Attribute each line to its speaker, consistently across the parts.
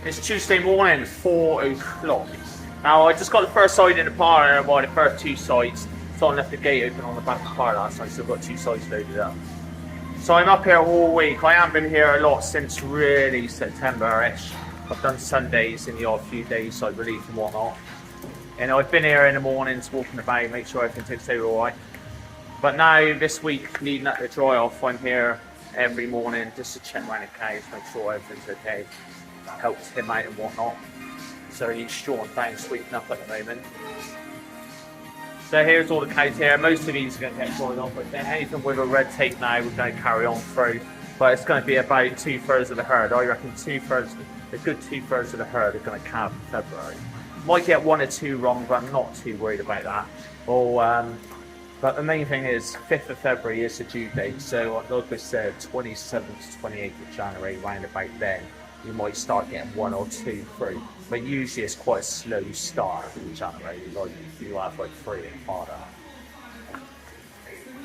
Speaker 1: It's Tuesday morning, 4 o'clock. Now, I just got the first side in the parlour, well, the first two sides. So I left the gate open on the back of the car last night, so I've got two sides loaded up. So I'm up here all week. I haven't been here a lot since really September-ish. I've done Sundays in the odd few days, so I relief and whatnot. And I've been here in the mornings, walking about, make sure everything takes over alright. But now, this week, leading up to dry off, I'm here every morning just to check around the cows, make sure everything's okay. Helps him out and whatnot. So he's short down, sweeping up at the moment. So here's all the cows here. Most of these are going to get dried off, but then anything with a red tape now, we're going to carry on through. But it's going to be about 2/3 of the herd. I reckon a good 2/3 of the herd are going to calve in February. Might get one or two wrong, but I'm not too worried about that. But the main thing is 5th of February is the due date. So like I said, 27th to 28th of January, round about then, you might start getting one or two through. But usually it's quite a slow start in January, like you have like 3 and harder.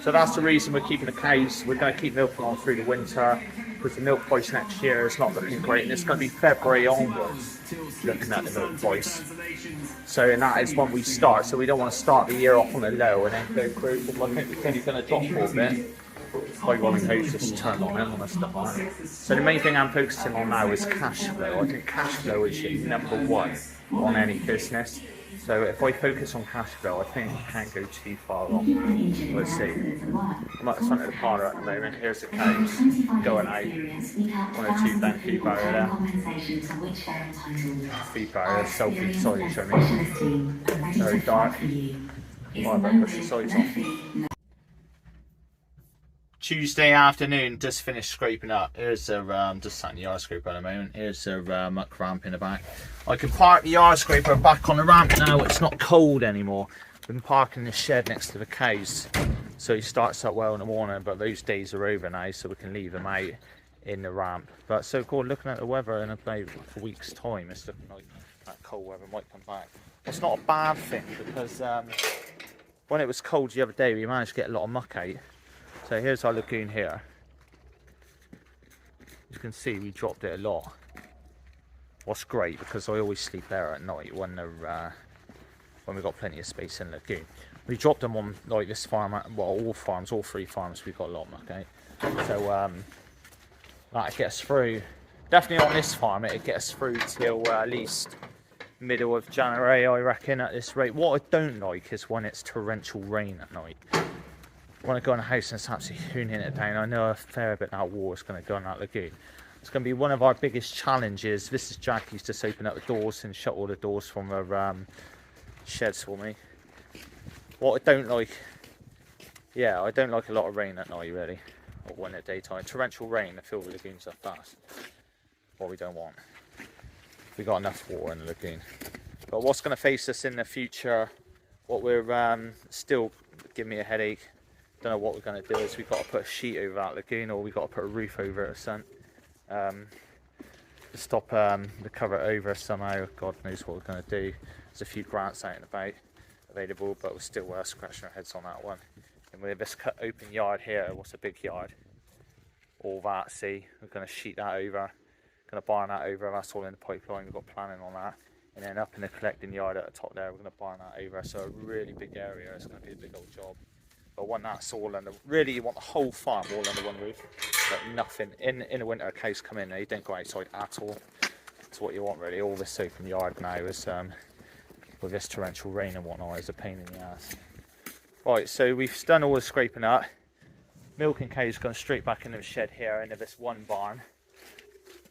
Speaker 1: So that's the reason we're keeping the cows. We're going to keep milking on through the winter because the milk price next year is not looking great, and it's going to be February onwards looking at the milk price. So and that is when we start. So we don't want to start the year off on a low and then go through. I think it's only going to drop for a bit. My rolling coats just turned on and stuff like that. So the main thing I'm focusing on now is cash flow. I think cash flow is your number one on any business. So if I focus on cash flow, I think I can't go too far wrong. Let's see. I'm at the front of the parlour at the moment. Here's the cows going out. 1 or 2 down feed barrier there. Feed barrier, selfie silage, I mean. Very dark. Might have to push the sides on. Tuesday afternoon, just finished scraping up. Here's the just sat in the yard scraper at the moment. Here's the muck ramp in the back. I can park the yard scraper back on the ramp now. It's not cold anymore. I've been parking the shed next to the cows, so he starts up well in the morning. But those days are over now, so we can leave them out in the ramp. But so cool. Looking at the weather in about a week's time, it's looking like that cold weather might come back. It's not a bad thing because when it was cold the other day, we managed to get a lot of muck out. So here's our lagoon here. As you can see, we dropped it a lot. What's great, because I always sleep there at night when we've got plenty of space in the lagoon. We dropped them on like this farm, well, all farms, all 3 farms, we've got a lot of muck out. So that gets through. Definitely on this farm, it gets through till at least middle of January, I reckon, at this rate. What I don't like is when it's torrential rain at night. When I go in the house and it's absolutely hooning it down, I know a fair bit of that water is going to go in that lagoon. It's going to be one of our biggest challenges. This is Jackie's just open up the doors and shut all the doors from her sheds for me. What I don't like, I don't like a lot of rain at night really, or when at daytime. Torrential rain to fill the lagoons up fast. What we don't want. We got enough water in the lagoon. But what's going to face us in the future, what we're still giving me a headache. Don't know what we're going to do is we've got to put a sheet over that lagoon, or we've got to put a roof over it or something. To stop the cover it over somehow. God knows what we're going to do. There's a few grants out and about available, but we're still scratching our heads on that one. And with this cut open yard here, what's a big yard? All that, see, we're going to sheet that over, going to barn that over, that's all in the pipeline, we've got planning on that. And then up in the collecting yard at the top there, we're going to barn that over, so a really big area, it's going to be a big old job. But when that's all under, really you want the whole farm all under one roof, but nothing, in the winter cows come in, they don't go outside at all. That's what you want really. All this open yard now is, with this torrential rain and whatnot, is a pain in the ass. Right, so we've done all the scraping up. Milking cows gone straight back into the shed here, into this one barn.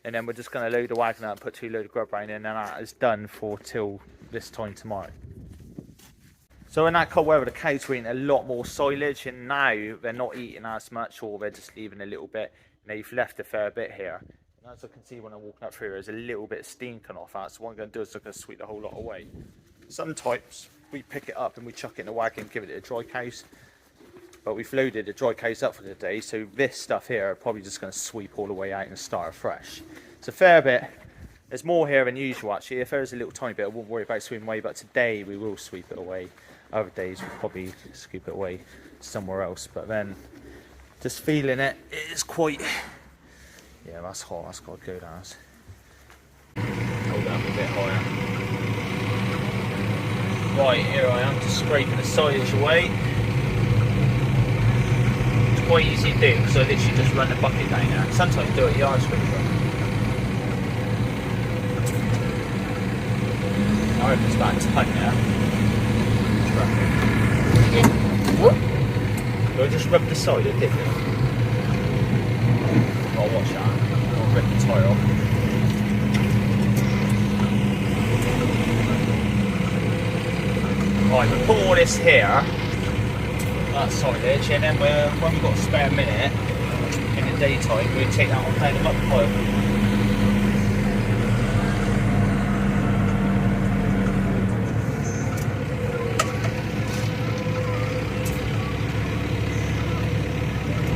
Speaker 1: And then we're just going to load the wagon up and put 2 loads of grub round in, and that is done for till this time tomorrow. So in that cold weather, the cows were eating a lot more silage, and now they're not eating as much, or they're just leaving a little bit. And they've left a fair bit here. And as I can see when I'm walking up through, there's a little bit of steam coming off that. So what I'm going to do is I'm going to sweep the whole lot away. Sometimes we pick it up and we chuck it in the wagon and give it to the dry cows. But we've loaded the dry cows up for the day, so this stuff here are probably just going to sweep all the way out and start afresh. It's a fair bit. There's more here than usual actually. If there's a little tiny bit, I won't worry about sweeping away, but today we will sweep it away. Other days we'll probably scoop it away somewhere else, but then just feeling it, it is quite, yeah, that's hot, that's got to go down. it up a bit higher. Right, here I am, just scraping the silage away. It's quite easy to do because I literally just run the bucket down there. Sometimes do it yard scraper. I hope it's about tight now. Do I just rub the side of it? Gotta watch that. I'll rip the tyre off. Right, we put all this here, that silage, and then when we've got a spare minute in the daytime, we'll take that on down the muck pile.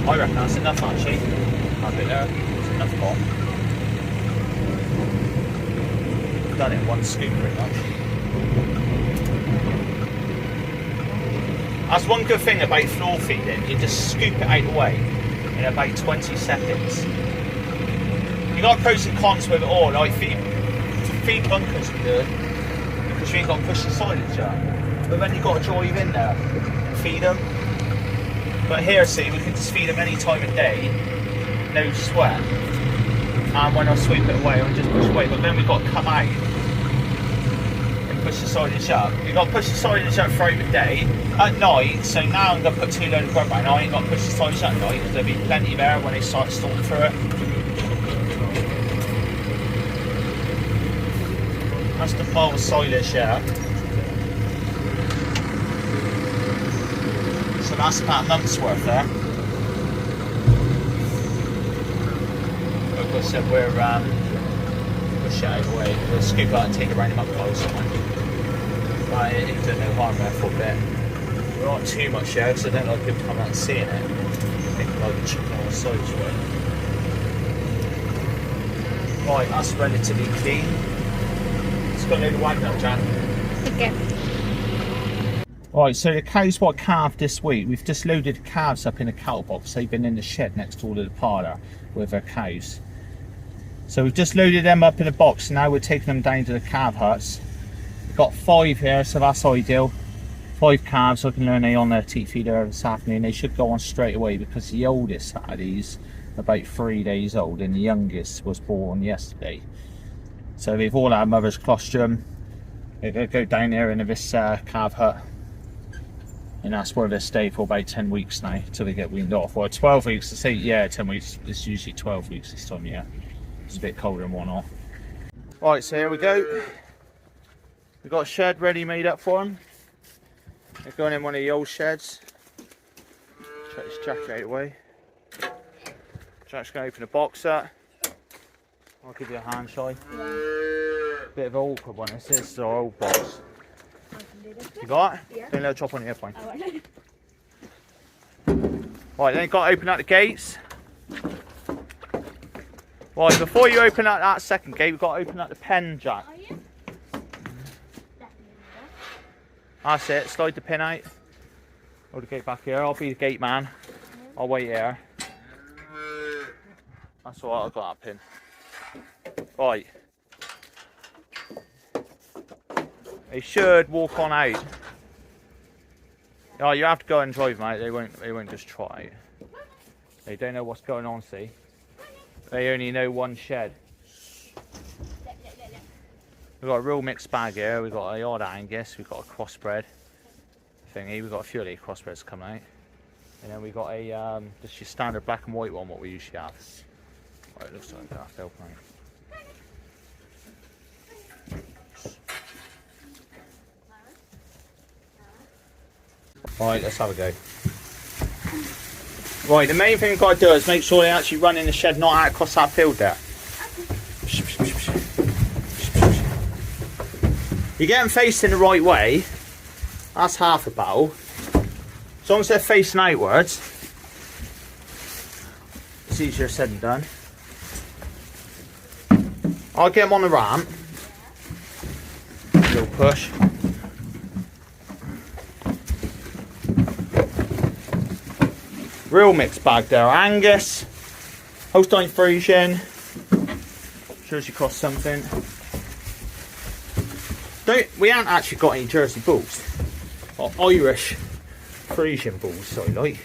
Speaker 1: I reckon that's enough actually. That bit there, it's enough pot. Done it in one scoop pretty much. That's one good thing about floor feeding, you just scoop it out the way in about 20 seconds. You got pros and cons with it all, like feed bunkers are good because you ain't got to push the silage up. But then you've got to drive in there and feed them. But here, see, we can just feed them any time of day, no sweat. And when I sweep it away, I'll just push away. But then we've got to come out and push the silage up. You've got to push the silage up throughout the day. At night, so now I'm going to put 2 loads of grub out. I ain't got to push the silage at night because there'll be plenty of air when they start storming through it. That's the pile of silage here. So that's about a month's worth there. Like I said, we're push it out of the way. We'll scoop out and take it around the muck pile somewhere. But it done no harm there for a bit. We're not too much here because I don't like people coming out and seeing it. I think like chipping all the silage away. Right, that's relatively clean. It's got a load of wag now, Jan.
Speaker 2: Okay.
Speaker 1: Right, so the cows were calved this week. We've just loaded the calves up in a cattle box. They've been in the shed next door to the parlour with their cows. So we've just loaded them up in a box. Now we're taking them down to the calf huts. We've got 5 here, so that's ideal. 5 calves. I can learn they on their teat feeder this afternoon. They should go on straight away because the oldest out of these about 3 days old and the youngest was born yesterday. So they've all had mother's colostrum. They're going to go down there into this calf hut. And that's where they stay for about 10 weeks now until they get weaned off. Well, 12 weeks to say, yeah, 10 weeks. It's usually 12 weeks this time, yeah. It's a bit colder and whatnot. Right, so here we go. We've got a shed ready made up for them. They're going in one of the old sheds. Check this jacket out of the way. Jack's going to open the box up. I'll give you a hand, Shy. Bit of an awkward one. This is our old box. You got it? Yeah. Don't let it drop on the airplane. Right, then you've got to open up the gates. Right, before you open up that second gate, we've got to open up the pen, Jack. That's it, slide the pin out. Hold the gate back here, I'll be the gate man. I'll wait here. That's alright, I've got that pin. Right. They should walk on out. Oh, you have to go and drive, mate. They won't just try. They don't know what's going on, see? They only know one shed. We've got a real mixed bag here. We've got a odd Angus, we've got a crossbred thingy, we've got a few of these crossbreds coming out. And then we've got a just your standard black and white one, what we usually have. Right, it looks like that help, mate. Right, let's have a go. Right, the main thing we've got to do is make sure they actually run in the shed, not out across that field there. You get them facing the right way, that's half a battle. As long as they're facing outwards, it's easier said than done. I'll get them on the ramp. A little push. Real mixed bag there. Angus, Holstein Friesian, shows you cost something. We haven't actually got any Jersey bulls. Or Irish Frisian bulls, sorry, like.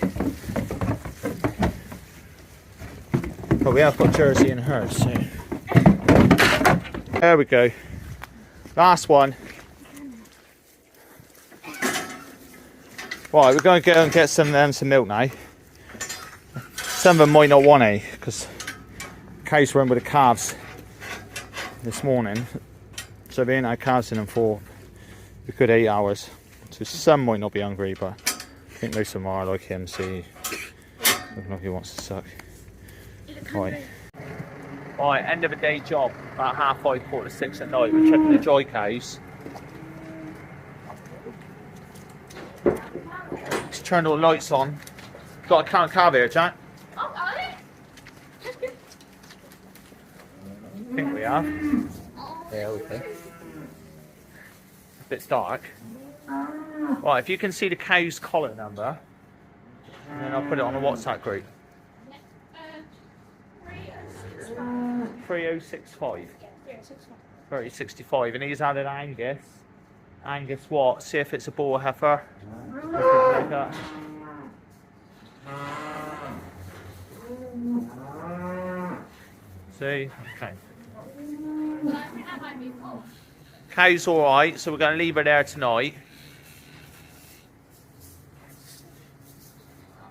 Speaker 1: But we have got Jersey in hers, so. There we go. Last one. Right, we're going to go and get some milk now. Some of them might not want any, because cows were in with the calves this morning. So they ain't had calves in them for a good 8 hours. So some might not be hungry, but I think most of them are, like him, see. Looking like he wants to suck. Right. Right, end of a day job, about 5:30, 6:45 at night. We're checking the dry cows. Let's turn all the lights on. Got a cow and calf here, Jack. I think we have. Yeah, we do. A bit dark. Right, if you can see the cow's collar number, and then I'll put it on the WhatsApp group. 3065. 3065, and he's added Angus. Angus what? See if it's a bull or heifer. See? Okay. Cow's alright, so we're going to leave her there tonight.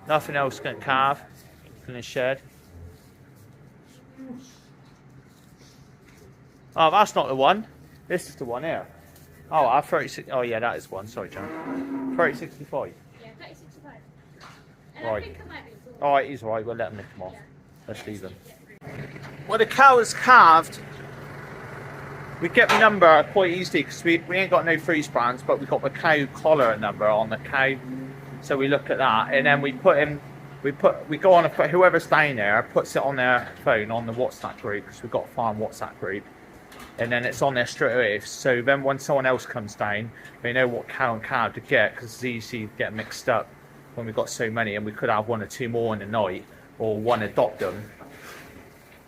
Speaker 1: Nothing else going to calve in the shed. Oh, that's not the one. This is the one here. Oh, I 36. Oh, yeah, that is one. Sorry, John. 3065.
Speaker 2: Yeah, 3065.
Speaker 1: Right. Alright, he's alright. We'll let him lick him off. Let's leave him. Well, the cow is calved. We get the number quite easily because we ain't got no freeze brands, but we've got the cow collar number on the cow. So we look at that, and then we go on and put whoever's down there puts it on their phone on the WhatsApp group, because we've got a farm WhatsApp group, and then it's on there straight away. So then when someone else comes down, they know what cow and calf to get, because it's easy to get mixed up when we've got so many, and we could have 1 or 2 more in the night, or one adopt them.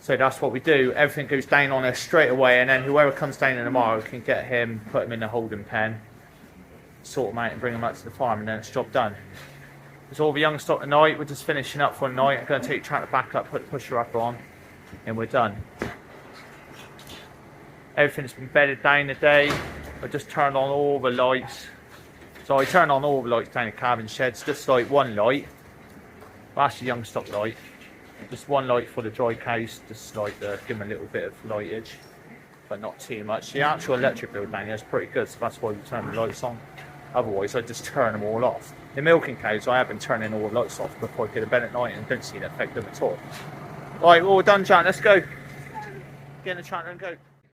Speaker 1: So that's what we do. Everything goes down on there straight away, and then whoever comes down in tomorrow can get him, put him in the holding pen, sort them out and bring them up to the farm, and then it's job done. It's all the young stock tonight. We're just finishing up for a night. I'm going to take the tractor back up, put the pusher up on, and we're done. Everything's been bedded down today. I just turned on all the lights. So I turned on all the lights down the calving sheds, just like one light. That's the young stock light. Just one light for the dry cows, just like give them a little bit of lightage, but not too much. The actual electric bill down here is pretty good, so that's why we turn the lights on. Otherwise, I just turn them all off. The milking cows, I have been turning all the lights off before I get to bed at night, and don't see the effect of it at all. Right, all done, Jack. Let's go. Get in the tractor and go.